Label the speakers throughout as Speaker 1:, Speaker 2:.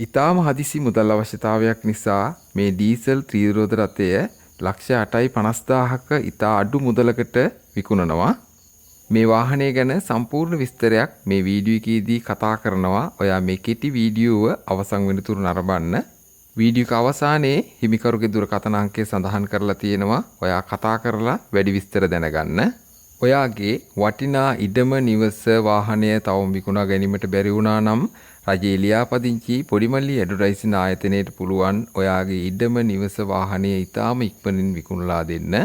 Speaker 1: ඊටාම හදිසි මුදල් අවශ්‍යතාවයක් නිසා මේ ඩීසල් ත්‍රිරෝද රථය ලක්ෂ 8.50,000ක ඊටා අඩු මුදලකට විකුණනවා. මේ වාහනය ගැන සම්පූර්ණ විස්තරයක් මේ වීඩියෝ එකේදී කතා කරනවා. ඔයා මේ කෙටි වීඩියෝව අවසන් වෙනතුරු නරඹන්න. වීඩියෝ එක අවසානයේ හිමිකරුගේ දුරකථන අංකය සඳහන් කරලා තියෙනවා. ඔයා කතා කරලා වැඩි විස්තර දැනගන්න. ඔයාගේ වටිනා ඉඩම නිවස වාහනය තවම විකුණා ගැනීමට බැරි වුණා නම් රජයේ ලියාපදිංචි පොඩිමල්ලි ඇඩ්වර්ටයිසින් ආයතනයට පුළුවන් ඔයාගේ ඉඩම නිවස වාහනය ඉතාම ඉක්මනින් විකුණලා දෙන්න.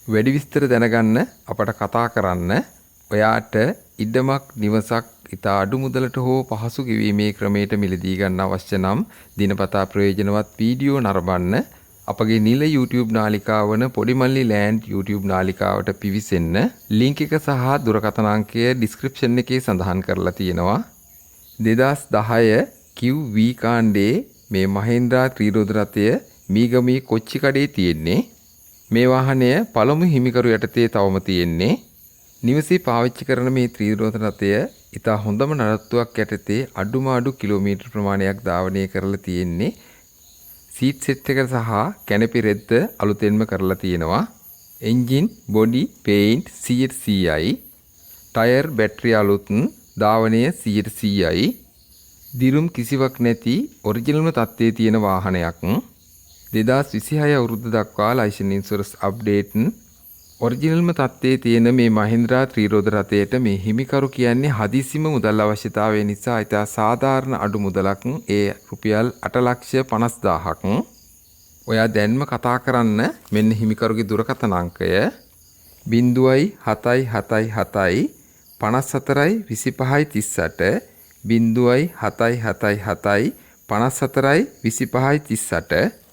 Speaker 1: වැඩි විස්තර දැනගන්න අපට කතා කරන්න. ඔයාට ඉඩමක් නිවසක් ඉතා අඩු මුදලට හෝ පහසු ගෙවීමේ ක්‍රමයට මිලදී ගන්න අවශ්‍ය නම් දිනපතා ප්‍රයෝජනවත් වීඩියෝ නරඹන්න. අපගේ නිල YouTube නාලිකාව වන පොඩිමල්ලි ලෑන්ඩ් YouTube නාලිකාවට පිවිසෙන්න. ලින්ක් එක සහ දුරකථන අංකය ඩිස්ක්‍රිප්ෂන් එකේ සඳහන් කරලා තියෙනවා. 2010 QV කාණ්ඩේ මේ මහේන්ද්‍රා ත්‍රිරෝද රථය මීගමේ කොච්චිකඩේ තියෙන්නේ. මේ වාහනය පළමු හිමිකරු යටතේ තවම තියෙන්නේ. නිවසේ පාවිච්චි කරන මේ ත්‍රිරෝද රථය ඉතා හොඳම නඩත්තුවක් යටතේ අඩුම අඩු කිලෝමීටර් ප්‍රමාණයක් ධාවනය කරලා තියෙන්නේ. සීට් සෙට් එක සහ කැනපි රෙද්ද අලුතෙන්ම කරලා තියෙනවා. එන්ජින්, බොඩි, පේන්ට් 100%යි. ටයර්, බැටරි අලුත්, ධාවනය 100%යි. දිරුම් කිසිවක් නැති ඔරිජිනල්ම තත්ත්වයේ තියෙන වාහනයක්. 2026 අවුරුද්ද දක්වා ලයිසන් ඉන්ෂුරන්ස් අප්ඩේට් ඔරිජිනල්ම තත්ත්වයේ තියෙන මේ මහින්ද්‍රා ත්‍රිරෝද රථයට මේ හිමිකරු කියන්නේ හදිසිම මුදල් අවශ්‍යතාවය නිසා ඉතා සාධාරණ අඩු මුදලක් ඒ රුපියල් 8,50,000ක්. ඔයා දැන්ම කතා කරන්න මෙන්න හිමිකරුගේ දුරකථන අංකය 0.777 54යි 25යි 38 0.777 54යි 25යි 38.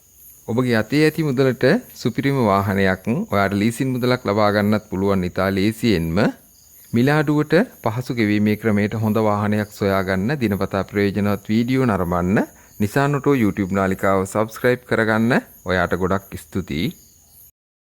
Speaker 1: ඔබගේ අතේ ඇති මුදලට සුපිරිම වාහනයක් ඔයාට ලීසින් මුදලක් ලබා ගන්නත් පුළුවන් ඉතා ලේසියෙන්ම. මිලාඩුවට පහසු ගෙවීමේ ක්‍රමයට හොඳ වාහනයක් සොයා ගන්න දිනපතා ප්‍රයෝජනවත් වීඩියෝ නරඹන්න. නිසාන් ඔටෝ YouTube නාලිකාව subscribe කරගන්න. ඔයාට ගොඩක් ස්තුතියි.